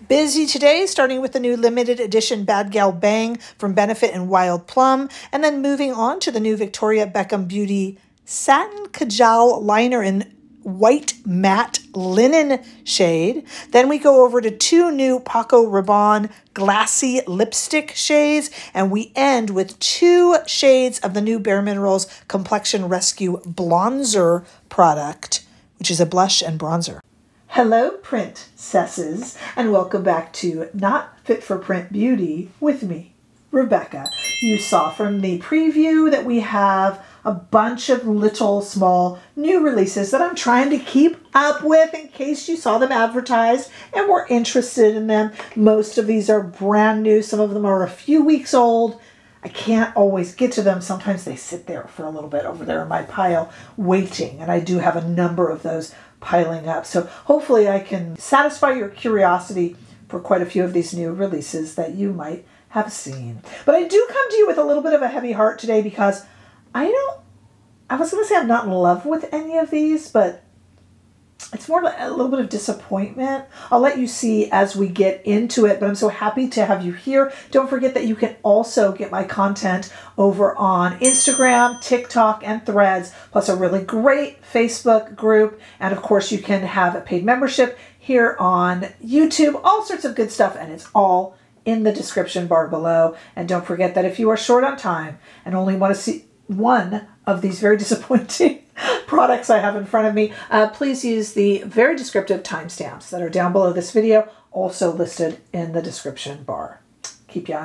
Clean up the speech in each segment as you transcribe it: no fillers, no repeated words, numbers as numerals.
Busy today, starting with the new limited edition Bad Gal Bang from Benefit and Wild Plum, and then moving on to the new Victoria Beckham Beauty Satin Kajal Liner in White Matte Linen shade. Then we go over to two new Paco Rabanne Glassy Lipstick shades, and we end with two shades of the new BareMinerals Complexion Rescue Blonzer product, which is a blush and bronzer. Hello, PRINTcesses, and welcome back to Not Fit for Print Beauty with me, Rebecca. You saw from the preview that we have a bunch of little small new releases that I'm trying to keep up with in case you saw them advertised and were interested in them. Most of these are brand new. Some of them are a few weeks old. I can't always get to them. Sometimes they sit there for a little bit over there in my pile waiting, and I do have a number of those piling up. So hopefully I can satisfy your curiosity for quite a few of these new releases that you might have seen. But I do come to you with a little bit of a heavy heart today because I was going to say I'm not in love with any of these, but it's more like a little bit of disappointment. I'll let you see as we get into it, but I'm so happy to have you here. Don't forget that you can also get my content over on Instagram, TikTok, and Threads, plus a really great Facebook group. And of course, you can have a paid membership here on YouTube, all sorts of good stuff, and it's all in the description bar below. And don't forget that if you are short on time and only want to see one of these very disappointing products I have in front of me, please use the very descriptive timestamps that are down below this video, also listed in the description bar. Keep you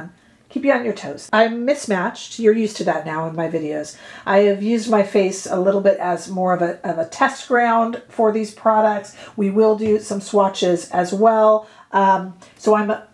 on your toes. I'm mismatched. You're used to that now in my videos. I have used my face a little bit as more of a test ground for these products. We will do some swatches as well. So I'm a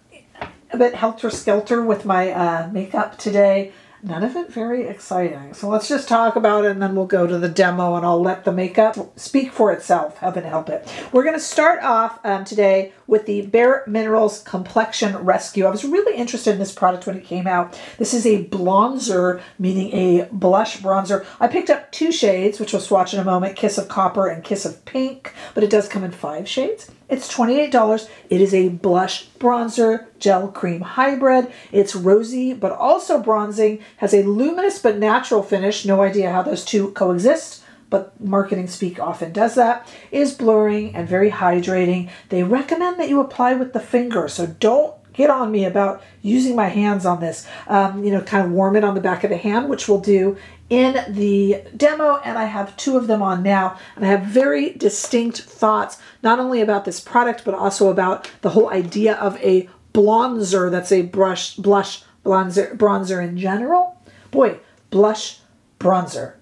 bit helter-skelter with my makeup today. None of it very exciting. So let's just talk about it and then we'll go to the demo and I'll let the makeup speak for itself. Heaven help it. We're going to start off today with the BareMinerals Complexion Rescue. I was really interested in this product when it came out. This is a blonzer, meaning a blush bronzer. I picked up two shades, which we'll swatch in a moment, Kiss of Copper and Kiss of Pink, but it does come in 5 shades. It's $28. It is a blush bronzer gel cream hybrid. It's rosy but also bronzing, has a luminous but natural finish. No idea how those two coexist, but marketing speak often does that. Is blurring and very hydrating. They recommend that you apply with the finger, so don't get on me about using my hands on this. You know, kind of warm it on the back of the hand, which we'll do in the demo, and I have 2 of them on now, and I have very distinct thoughts, not only about this product, but also about the whole idea of a blonzer that's a blush bronzer in general. Boy, blush bronzer.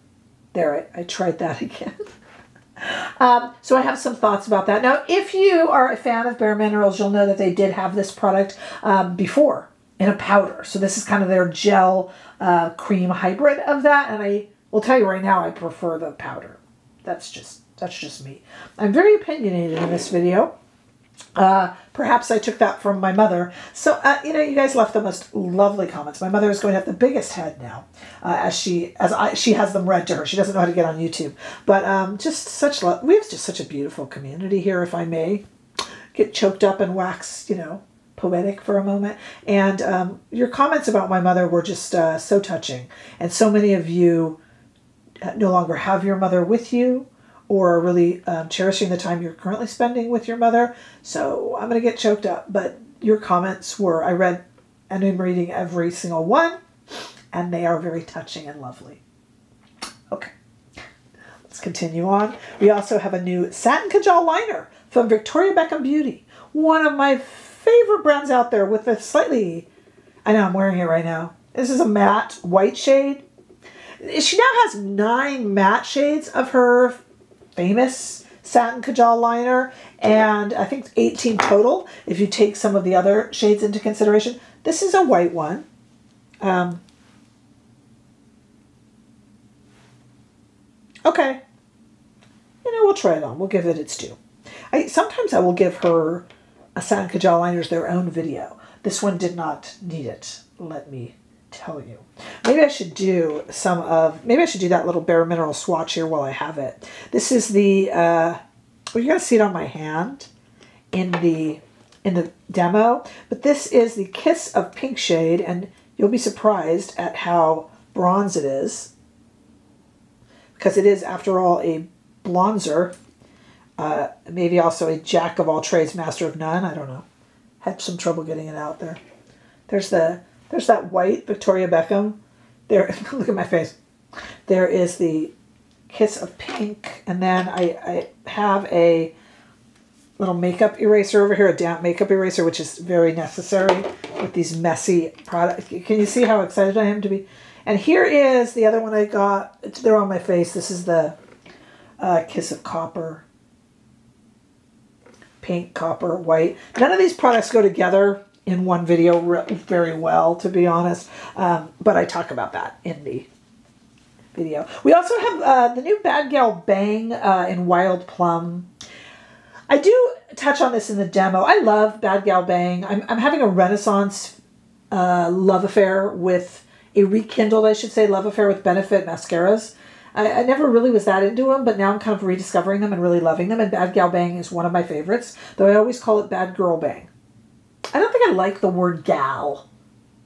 There, I tried that again. So I have some thoughts about that. Now, if you are a fan of BareMinerals, you'll know that they did have this product before in a powder. So this is kind of their gel cream hybrid of that. And I will tell you right now, I prefer the powder. That's just me. I'm very opinionated in this video. Perhaps I took that from my mother. So, you know, you guys left the most lovely comments. My mother is going to have the biggest head now, as she has them read to her. She doesn't know how to get on YouTube. But just such love. We have just such a beautiful community here, if I may get choked up and wax, you know, poetic for a moment. And your comments about my mother were just so touching. And so many of you no longer have your mother with you, or are really cherishing the time you're currently spending with your mother. So I'm going to get choked up. But your comments were, I read and I'm reading every single one, and they are very touching and lovely. Okay, let's continue on. We also have a new Satin Kajal Liner from Victoria Beckham Beauty. One of my favorite brands out there with a slightly, I know I'm wearing it right now. This is a matte white shade. She now has 9 matte shades of her famous Satin Kajal Liner, and I think 18 total if you take some of the other shades into consideration. This is a white one. Okay. You know, we'll try it on. We'll give it its due. Sometimes I will give her a Satin Kajal Liners their own video. This one did not need it, let me tell you. Maybe I should do maybe I should do that little BareMinerals swatch here while I have it. This is the, well, you're going to see it on my hand in the in the demo, but this is the Kiss of Pink shade, and you'll be surprised at how bronze it is, because it is, after all, a blonzer. Maybe also a jack of all trades, master of none. I don't know. Had some trouble getting it out there. There's that white Victoria Beckham. There, look at my face. There is the Kiss of Pink, and then I have a little makeup eraser over here, a damp makeup eraser, which is very necessary with these messy products. Can you see how excited I am to be? And here is the other one I got. They're on my face. This is the Kiss of Copper. Pink, copper, white. None of these products go together in one video very well, to be honest. But I talk about that in the video. We also have the new Bad Gal Bang in Wild Plum. I do touch on this in the demo. I love Bad Gal Bang. I'm having a renaissance love affair with, a rekindled, I should say, love affair with Benefit mascaras. I never really was that into them, but now I'm kind of rediscovering them and really loving them. And Bad Gal Bang is one of my favorites, though I always call it Bad Girl Bang. I don't think I like the word gal.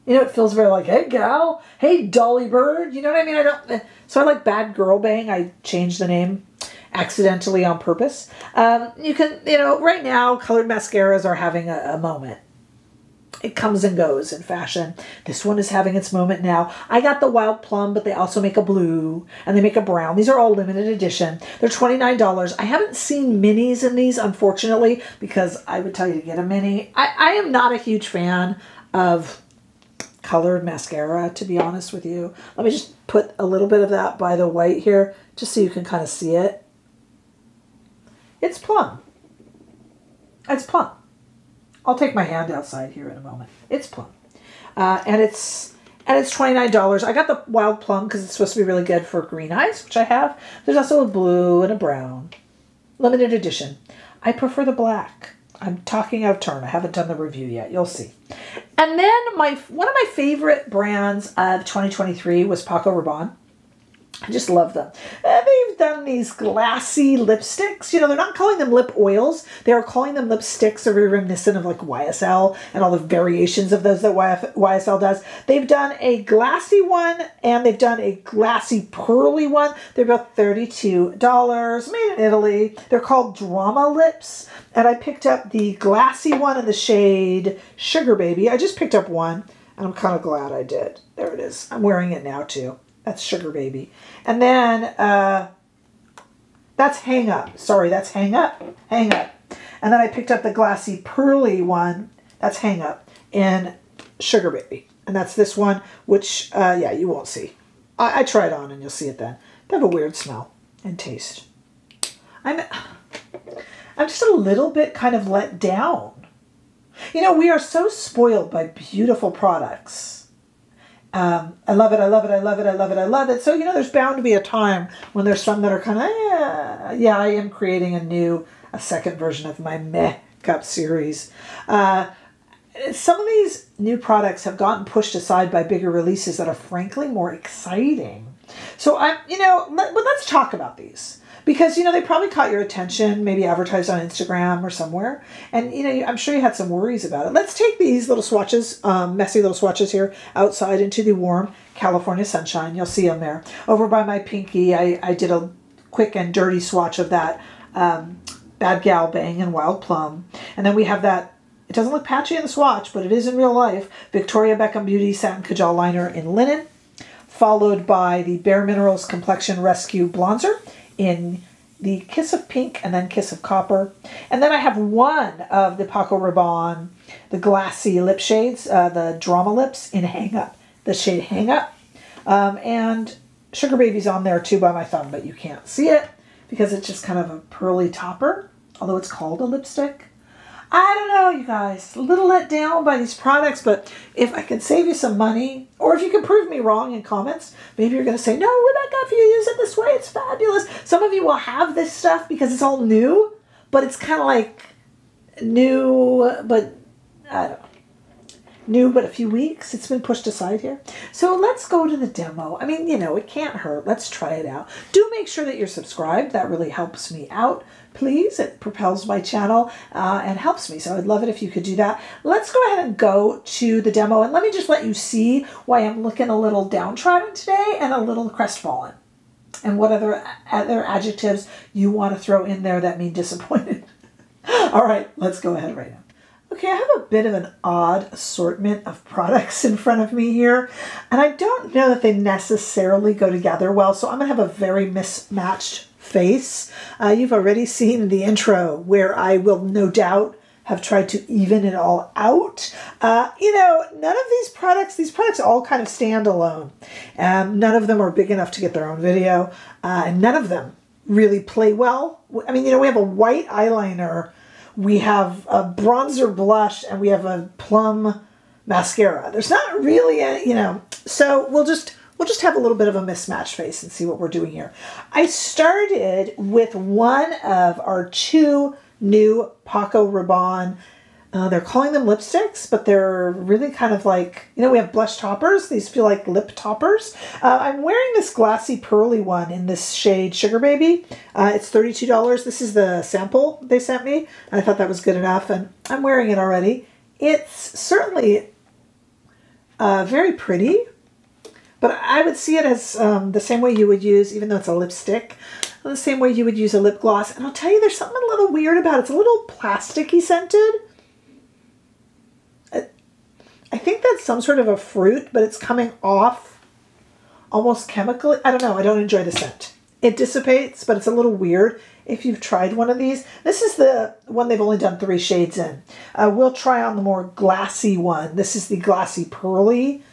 You know, it feels very like, hey, gal. Hey, Dolly Bird. You know what I mean? So I like Bad Girl Bang. I changed the name accidentally on purpose. You can, right now, colored mascaras are having a moment. It comes and goes in fashion. This one is having its moment now. I got the Wild Plum, but they also make a blue and they make a brown. These are all limited edition. They're $29. I haven't seen minis in these, unfortunately, because I would tell you to get a mini. I am not a huge fan of colored mascara, to be honest with you. Let me just put a little bit of that by the white here, just so you can kind of see it. It's plum. It's plum. I'll take my hand outside here in a moment. It's plum. And it's $29. I got the Wild Plum because it's supposed to be really good for green eyes, which I have. There's also a blue and a brown. Limited edition. I prefer the black. I'm talking out of turn. I haven't done the review yet. You'll see. And then one of my favorite brands of 2023 was Paco Rabanne. I just love them. They've done these glassy lipsticks. They're not calling them lip oils. They are calling them lipsticks. They're very reminiscent of like YSL and all the variations of those that YSL does. They've done a glassy one and they've done a glassy pearly one. They're both $32, made in Italy. They're called Drama Lips. And I picked up the glassy one in the shade Sugar Baby. I just picked up one and I'm kind of glad I did. There it is. I'm wearing it now too. That's Sugar Baby. And then that's Hang Up. Sorry, that's Hang Up. Hang Up. And then I picked up the glassy pearly one. That's Hang Up in Sugar Baby. And that's this one, which, yeah, you won't see. I try it on and you'll see it then. They have a weird smell and taste. I'm just a little bit kind of let down. We are so spoiled by beautiful products. I love it, I love it, I love it, I love it, I love it. So, there's bound to be a time when there's some that are kind of, yeah, I am creating a second version of my makeup series. Some of these new products have gotten pushed aside by bigger releases that are frankly more exciting. So, let's talk about these. Because, they probably caught your attention, maybe advertised on Instagram or somewhere. And, I'm sure you had some worries about it. Let's take these little swatches, messy little swatches here, outside into the warm California sunshine. You'll see them there. Over by my pinky, I did a quick and dirty swatch of that Bad Gal Bang and Wild Plum. And then we have that, it doesn't look patchy in the swatch, but it is in real life, Victoria Beckham Beauty Satin Kajal Liner in linen, followed by the BareMinerals Complexion Rescue Blonzer in the Kiss of Pink and then Kiss of Copper. And then I have one of the Paco Rabanne, the glassy lip shades, the Drama Lips in Hang Up, the shade Hang Up. And Sugar Baby's on there too by my thumb, but you can't see it because it's just kind of a pearly topper, although it's called a lipstick. I don't know, you guys, a little let down by these products, but if I can save you some money, or if you can prove me wrong in comments, maybe you're going to say, no, Rebecca, if you use it this way, it's fabulous. Some of you will have this stuff because it's all new, but it's kind of like new, but I don't know. new but a few weeks. It's been pushed aside here. So let's go to the demo. I mean, you know, it can't hurt. Let's try it out. Do make sure that you're subscribed. That really helps me out. Please, it propels my channel and helps me. So I'd love it if you could do that. Let's go ahead and go to the demo. And let me just let you see why I'm looking a little downtrodden today and a little crestfallen. And what other adjectives you want to throw in there that mean disappointed. All right, let's go ahead right now. Okay, I have a bit of an odd assortment of products in front of me here, and I don't know that they necessarily go together well, so I'm going to have a very mismatched face. You've already seen the intro where I will no doubt have tried to even it all out. You know, none of these products all kind of stand alone. None of them are big enough to get their own video, and none of them really play well. I mean, you know, we have a white eyeliner, we have a bronzer blush, and we have a plum mascara. There's not really a, you know, so we'll just have a little bit of a mismatched face and see what we're doing here. I started with one of our two new Paco Rabanne. They're calling them lipsticks, but they're really kind of like, you know, we have blush toppers. These feel like lip toppers. I'm wearing this glassy pearly one in this shade Sugar Baby. It's $32. This is the sample they sent me. I thought that was good enough, and I'm wearing it already. It's certainly very pretty, but I would see it as the same way you would use, even though it's a lipstick, the same way you would use a lip gloss. And I'll tell you, there's something a little weird about it. It's a little plasticky scented. I think that's some sort of a fruit, but it's coming off almost chemically. I don't know. I don't enjoy the scent. It dissipates, but it's a little weird if you've tried one of these. This is the one they've only done 3 shades in. We'll try on the more glassy one. This is the glassy pearly.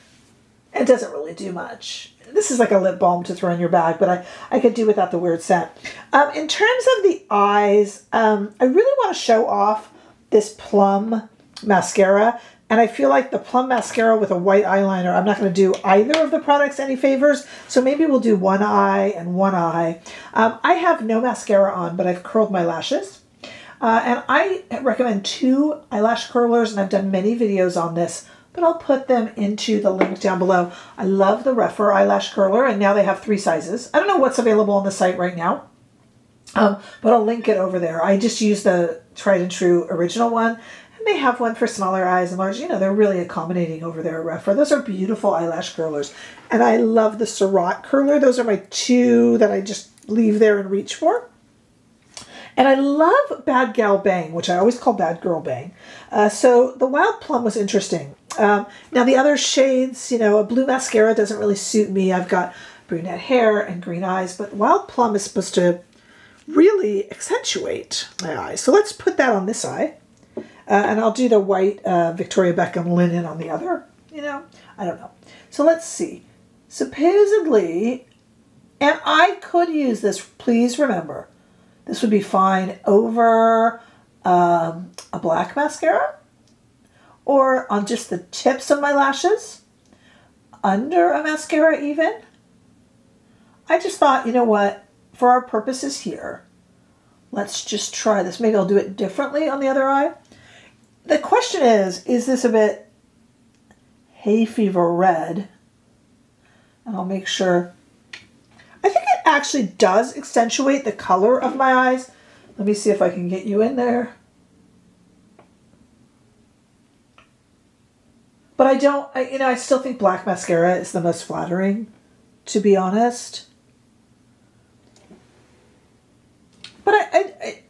It doesn't really do much. This is like a lip balm to throw in your bag, but I could do without the weird scent. In terms of the eyes, I really want to show off this plum mascara. And I feel like the plum mascara with a white eyeliner, I'm not going to do either of the products any favors. So maybe we'll do one eye and one eye. I have no mascara on, but I've curled my lashes. And I recommend 2 eyelash curlers, and I've done many videos on this, but I'll put them into the link down below. I love the Refer eyelash curler, and now they have 3 sizes. I don't know what's available on the site right now, but I'll link it over there. I just use the tried and true original one. They have one for smaller eyes and large. You know, they're really accommodating over there at Refer. Those are beautiful eyelash curlers. And I love the Surratt curler. Those are my 2 that I just leave there and reach for. And I love Bad Gal Bang, which I always call Bad Girl Bang. So the Wild Plum was interesting. Now the other shades, you know, a blue mascara doesn't really suit me. I've got brunette hair and green eyes, but Wild Plum is supposed to really accentuate my eyes. So let's put that on this eye. And I'll do the white Victoria Beckham linen on the other, you know, I don't know. So let's see. Supposedly, and I could use this, please remember, this would be fine over a black mascara or on just the tips of my lashes, under a mascara even. I just thought, you know what, for our purposes here, let's just try this. Maybe I'll do it differently on the other eye. The question is this a bit hay fever red? And I'll make sure. I think it actually does accentuate the color of my eyes. Let me see if I can get you in there. But I don't, you know, I still think black mascara is the most flattering, to be honest. But I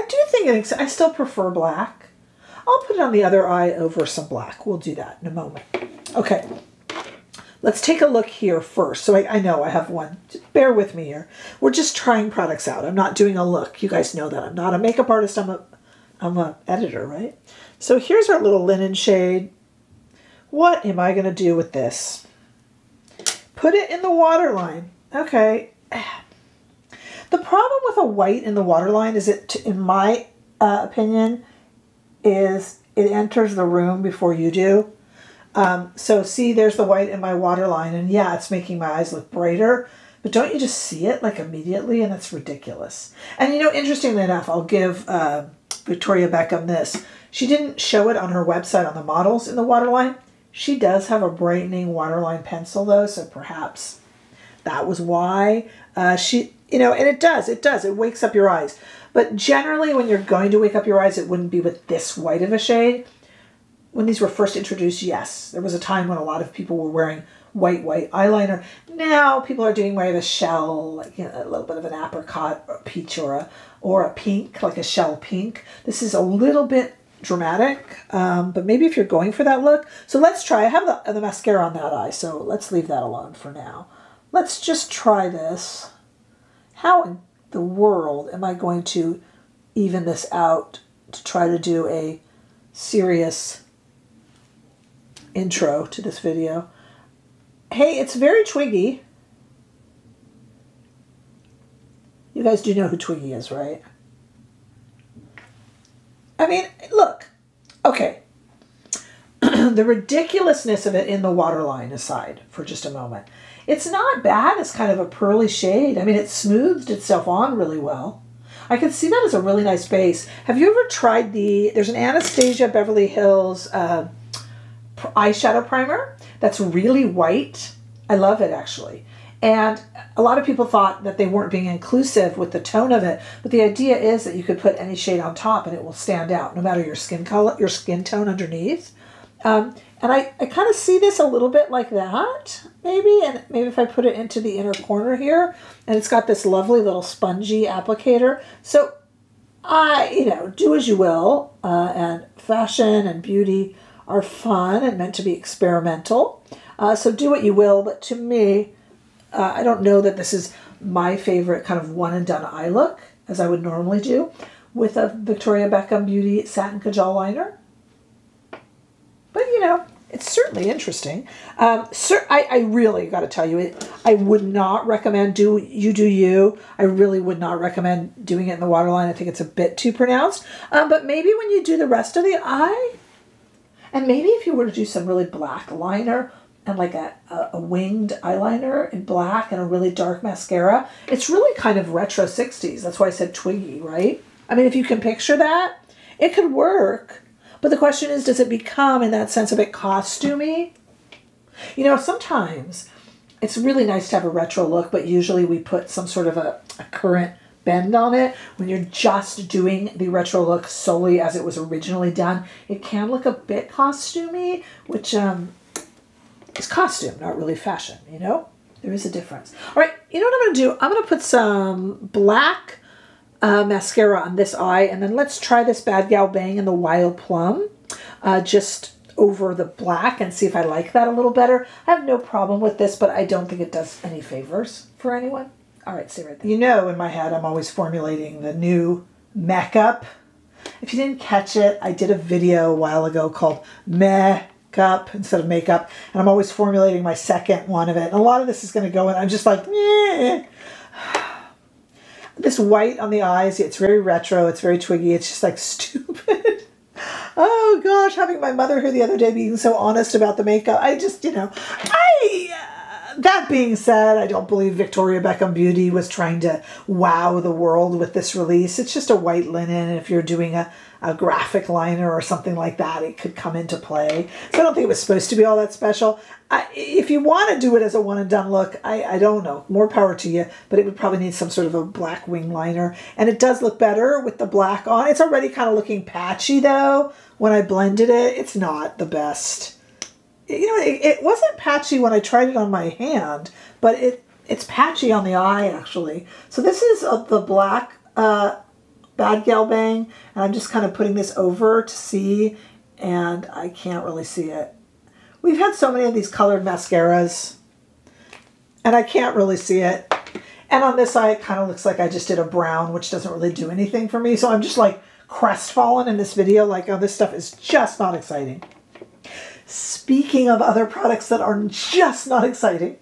do think I still prefer black. I'll put it on the other eye over some black. We'll do that in a moment. Okay, let's take a look here first. So I know I have one. Just bear with me here. We're just trying products out. I'm not doing a look. You guys know that. I'm not a makeup artist. I'm a editor, right? So here's our little linen shade. What am I going to do with this? Put it in the waterline. Okay. The problem with a white in the waterline is it, in my opinion, is it enters the room before you do. So see, there's the white in my waterline, and yeah, it's making my eyes look brighter, but don't you just see it like immediately? And it's ridiculous. And you know, interestingly enough, I'll give Victoria Beckham this. She didn't show it on her website on the models in the waterline. She does have a brightening waterline pencil though, so perhaps that was why. And it does, it wakes up your eyes. But generally when you're going to wake up your eyes, it wouldn't be with this white of a shade. When these were first introduced, yes, there was a time when a lot of people were wearing white eyeliner. Now people are doing more of a shell, like a little bit of an apricot or a peach or a pink, like a shell pink. This is a little bit dramatic, but maybe if you're going for that look. So let's try. I have the mascara on that eye, so let's leave that alone for now. Let's just try this. How in the world am I going to even this out to try to do a serious intro to this video? Hey, it's very Twiggy. You guys do know who Twiggy is, right? I mean, look, okay. The ridiculousness of it in the waterline aside for just a moment. It's not bad as kind of a pearly shade. I mean, it smoothed itself on really well. I can see that as a really nice base. Have you ever tried there's an Anastasia Beverly Hills eyeshadow primer that's really white. I love it actually. And a lot of people thought that they weren't being inclusive with the tone of it, but the idea is that you could put any shade on top and it will stand out no matter your skin color, your skin tone underneath. And I kind of see this a little bit like that, maybe, and maybe if I put it into the inner corner here, and it's got this lovely little spongy applicator. So do as you will, and fashion and beauty are fun and meant to be experimental. So do what you will, but to me, I don't know that this is my favorite kind of one and done eye look, as I would normally do, with a Victoria Beckham Beauty Satin Kajal Liner. But, it's certainly interesting. I really got to tell you, I would not recommend do you. I really would not recommend doing it in the waterline. I think it's a bit too pronounced. But maybe when you do the rest of the eye, and maybe if you were to do some really black liner and like a winged eyeliner in black and a really dark mascara, it's really kind of retro 60s. That's why I said Twiggy, right? I mean, if you can picture that, it could work. But the question is, does it become, in that sense, a bit costumey? Sometimes it's really nice to have a retro look, but usually we put some sort of a current bend on it. When you're just doing the retro look solely as it was originally done, it can look a bit costumey, which is costume, not really fashion, There is a difference. All right, you know what I'm going to do? I'm going to put some black mascara on this eye, and then let's try this Bad Gal Bang in the Wild Plum just over the black and see if I like that a little better. I have no problem with this, but I don't think it does any favors for anyone. All right, see right there. In my head, I'm always formulating the new makeup. If you didn't catch it, I did a video a while ago called Makeup instead of makeup, and I'm always formulating my second one of it. And a lot of this is going to go in. I'm just like, meh. This white on the eyes, it's very retro, it's very Twiggy, it's just like stupid. Oh gosh, having my mother here the other day being so honest about the makeup, I just, that being said, I don't believe Victoria Beckham Beauty was trying to wow the world with this release. It's just a white linen, and if you're doing a graphic liner or something like that, it could come into play. So I don't think it was supposed to be all that special. If you want to do it as a one and done look, I don't know, more power to you, but it would probably need some sort of a black wing liner. And it does look better with the black on. It's already kind of looking patchy though. When I blended it, it's not the best. It wasn't patchy when I tried it on my hand, but it's patchy on the eye actually. So this is the black Bad Gal Bang, and I'm just kind of putting this over to see, and I can't really see it. We've had so many of these colored mascaras, and I can't really see it. And on this eye, it kind of looks like I just did a brown, which doesn't really do anything for me. So I'm just like crestfallen in this video, like, oh, this stuff is just not exciting. Speaking of other products that are just not exciting,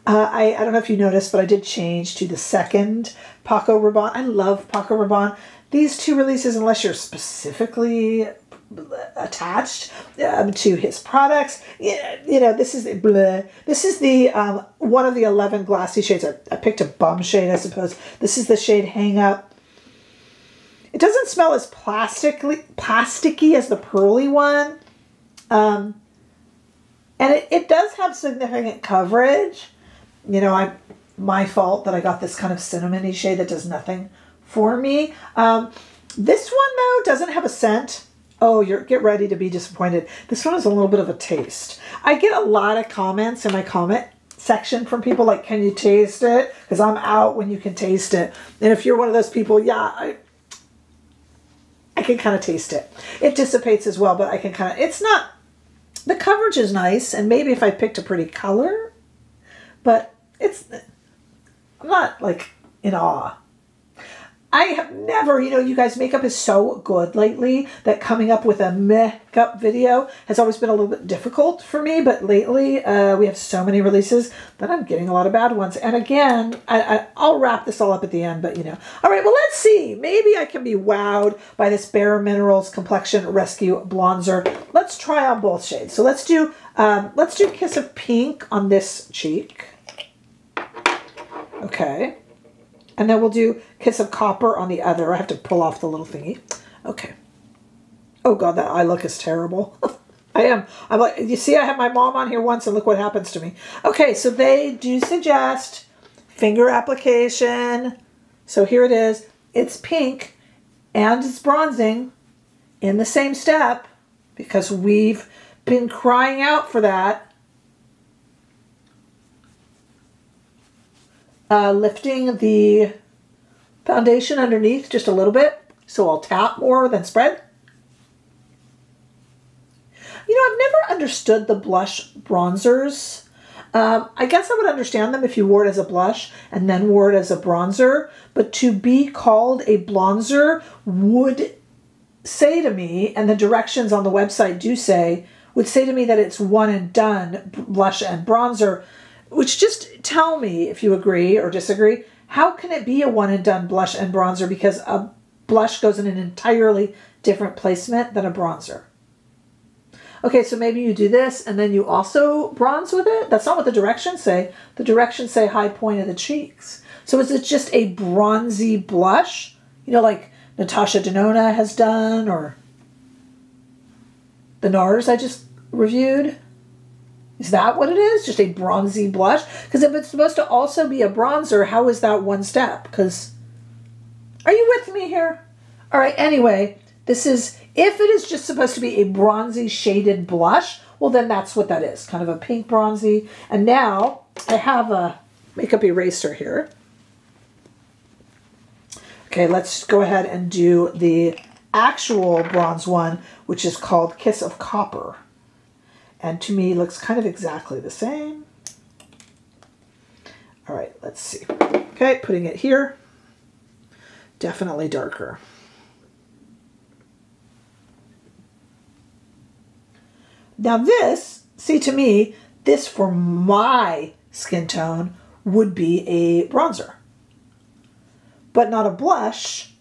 I don't know if you noticed, but I did change to the second Paco Rabanne. I love Paco Rabanne. These two releases, unless you're specifically attached to his products, this is the one of the 11 glassy shades. I picked a bum shade, I suppose. This is the shade Hang Up. It doesn't smell as plasticky as the pearly one. And it does have significant coverage. You know, my fault that I got this kind of cinnamony shade that does nothing for me. This one, though, doesn't have a scent. Oh, get ready to be disappointed. This one is a little bit of a taste. I get a lot of comments in my comment section from people like, can you taste it? Because I'm out when you can taste it. And if you're one of those people, yeah, I can kind of taste it. It dissipates as well, but I can kind of, it's not, the coverage is nice. And maybe if I picked a pretty color, but I'm not like in awe. I have never, you know, you guys, makeup is so good lately that coming up with a makeup video has always been a little bit difficult for me. But lately, we have so many releases that I'm getting a lot of bad ones. And again, I'll wrap this all up at the end, but you know. All right, well, let's see. Maybe I can be wowed by this BareMinerals Complexion Rescue Blonzer. Let's try on both shades. So let's do Kiss of Pink on this cheek. Okay. And then we'll do Kiss of Copper on the other. I have to pull off the little thingy. Okay. Oh, God, that eye look is terrible. I'm like, you see, I had my mom on here once, and look what happens to me. Okay, so they do suggest finger application. So here it is. It's pink, and it's bronzing in the same step, because we've been crying out for that. Lifting the foundation underneath just a little bit, so I'll tap more than spread. You know, I've never understood the blush bronzers. I guess I would understand them if you wore it as a blush and then wore it as a bronzer, but to be called a blonzer would say to me, and the directions on the website would say to me that it's one and done, blush and bronzer. Which, just tell me if you agree or disagree. How can it be a one and done blush and bronzer? Because a blush goes in an entirely different placement than a bronzer. Okay, so maybe you do this and then you also bronze with it. That's not what the directions say. The directions say high point of the cheeks. So is it just a bronzy blush? You know, like Natasha Denona has done, or the NARS I just reviewed? Is that what it is? Just a bronzy blush? Because if it's supposed to also be a bronzer, how is that one step? Because, are you with me here? All right, anyway, this is, if it is just supposed to be a bronzy shaded blush, well, then that's what that is. Kind of a pink bronzy. And now I have a makeup eraser here. Okay, let's go ahead and do the actual bronze one, which is called Kiss of Copper. And to me, looks kind of exactly the same. All right, let's see. Okay, putting it here. Definitely darker. Now this, see, to me, this for my skin tone would be a bronzer. But not a blush,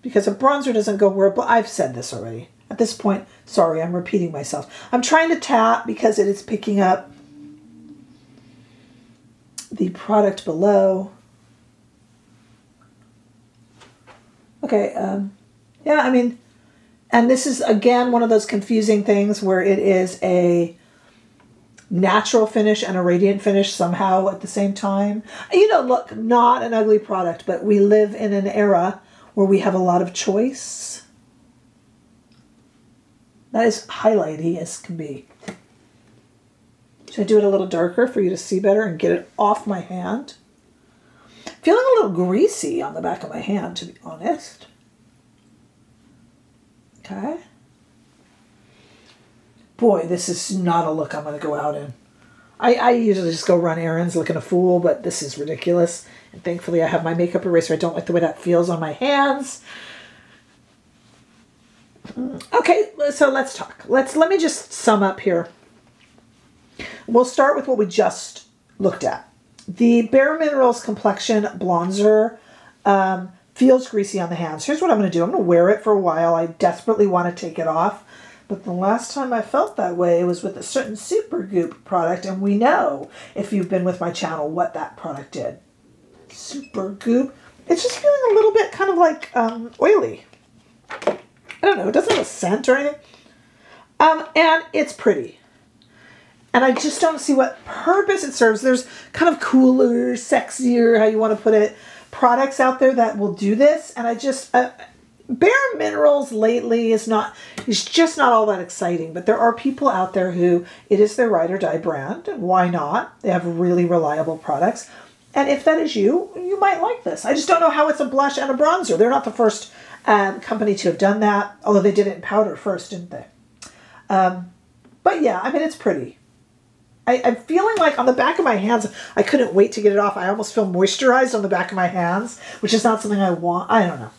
because a bronzer doesn't go where I've said this already. At this point, sorry, I'm repeating myself. I'm trying to tap because it is picking up the product below. Okay, yeah, I mean, and this is, again, one of those confusing things where it is a natural finish and a radiant finish somehow at the same time. You know, look, not an ugly product, but we live in an era where we have a lot of choice. That is highlighty as can be. Should I do it a little darker for you to see better and get it off my hand? Feeling a little greasy on the back of my hand, to be honest. Okay. Boy, this is not a look I'm going to go out in. I usually just go run errands looking a fool, but this is ridiculous. And thankfully I have my makeup eraser. I don't like the way that feels on my hands. Okay, so let's talk. Let me just sum up here. We'll start with what we just looked at. The BareMinerals Complexion Blonzer feels greasy on the hands. Here's what I'm going to do. I'm going to wear it for a while. I desperately want to take it off. But the last time I felt that way was with a certain Supergoop product. And we know, if you've been with my channel, what that product did. Supergoop. It's just feeling a little bit kind of like oily. I don't know, it doesn't have a scent or anything. And it's pretty. And I just don't see what purpose it serves. There's kind of cooler, sexier, how you want to put it, products out there that will do this. And I just, BareMinerals lately is just not all that exciting. But there are people out there who it is their ride or die brand. And why not? They have really reliable products. And if that is you, you might like this. I just don't know how it's a blush and a bronzer. They're not the first company to have done that. Although they did it in powder first, didn't they? But yeah, I mean, it's pretty. I'm feeling like on the back of my hands, I couldn't wait to get it off. I almost feel moisturized on the back of my hands, which is not something I want. I don't know.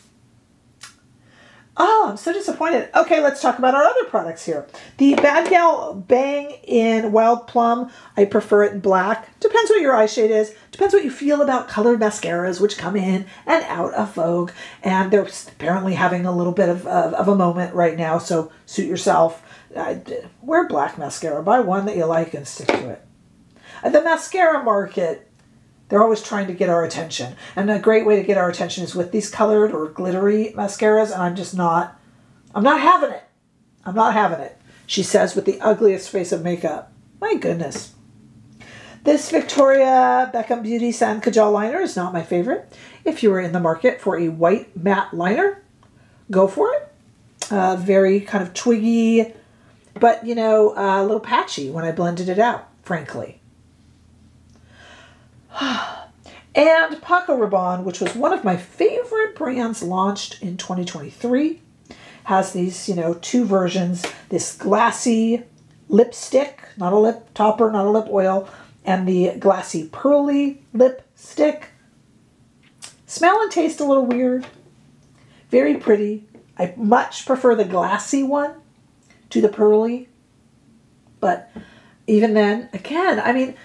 Oh, I'm so disappointed. Okay, let's talk about our other products here. The Bad Gal Bang in Wild Plum. I prefer it in black. Depends what your eye shade is. Depends what you feel about colored mascaras, which come in and out of vogue. And they're apparently having a little bit of a moment right now, so suit yourself. Wear black mascara. Buy one that you like and stick to it. The mascara market, they're always trying to get our attention. And a great way to get our attention is with these colored or glittery mascaras. And I'm not having it. I'm not having it. She says with the ugliest face of makeup. My goodness. This Victoria Beckham Beauty Sand Kajal Liner is not my favorite. If you are in the market for a white matte liner, go for it. Very kind of twiggy, but, you know, a little patchy when I blended it out, frankly. And Paco Rabanne, which was one of my favorite brands launched in 2023, has these, you know, two versions. This glassy lipstick, not a lip topper, not a lip oil, and the glassy pearly lipstick. Smell and taste a little weird. Very pretty. I much prefer the glassy one to the pearly. But even then, again, I mean,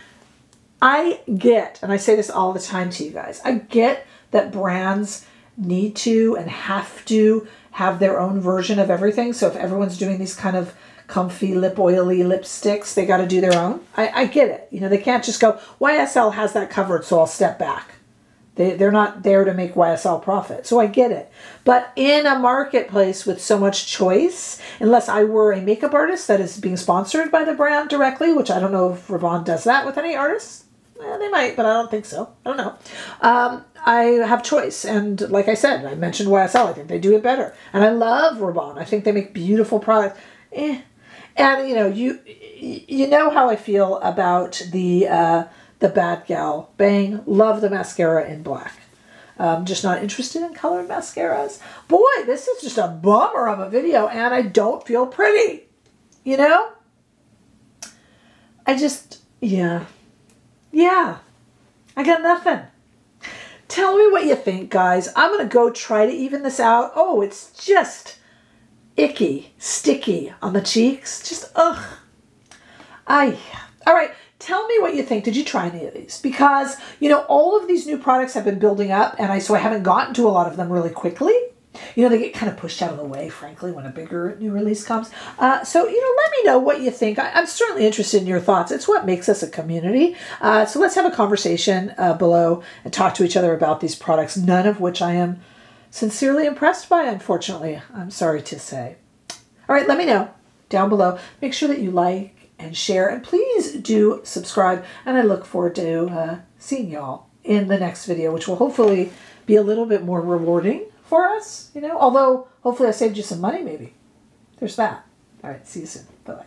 I get, and I say this all the time to you guys, I get that brands need to and have to have their own version of everything. So if everyone's doing these kind of comfy lip oily lipsticks, they got to do their own. I get it. You know, they can't just go, YSL has that covered, so I'll step back. They're not there to make YSL profit. So I get it. But in a marketplace with so much choice, unless I were a makeup artist that is being sponsored by the brand directly, which I don't know if Rabanne does that with any artists. They might, but I don't think so. I don't know. I have choice. And like I said, I mentioned YSL. I think they do it better. And I love Rabanne. I think they make beautiful products. And, you know, you know how I feel about the Bad Gal Bang. Love the mascara in black. Just not interested in colored mascaras. Boy, this is just a bummer of a video, and I don't feel pretty. You know? I just, yeah. Yeah. I got nothing. Tell me what you think, guys. I'm going to go try to even this out. Oh, it's just icky, sticky on the cheeks. Just, ugh. All right. Tell me what you think. Did you try any of these? Because, you know, all of these new products have been building up, and so I haven't gotten to a lot of them really quickly. You know, they get kind of pushed out of the way, frankly, when a bigger new release comes. So, you know, let me know what you think. I'm certainly interested in your thoughts. It's what makes us a community. So let's have a conversation below and talk to each other about these products, none of which I am sincerely impressed by, unfortunately. I'm sorry to say. All right, let me know down below. Make sure that you like and share, and please do subscribe. And I look forward to seeing y'all in the next video, which will hopefully be a little bit more rewarding for us, you know, although hopefully I saved you some money, maybe. There's that. All right, see you soon. Bye-bye.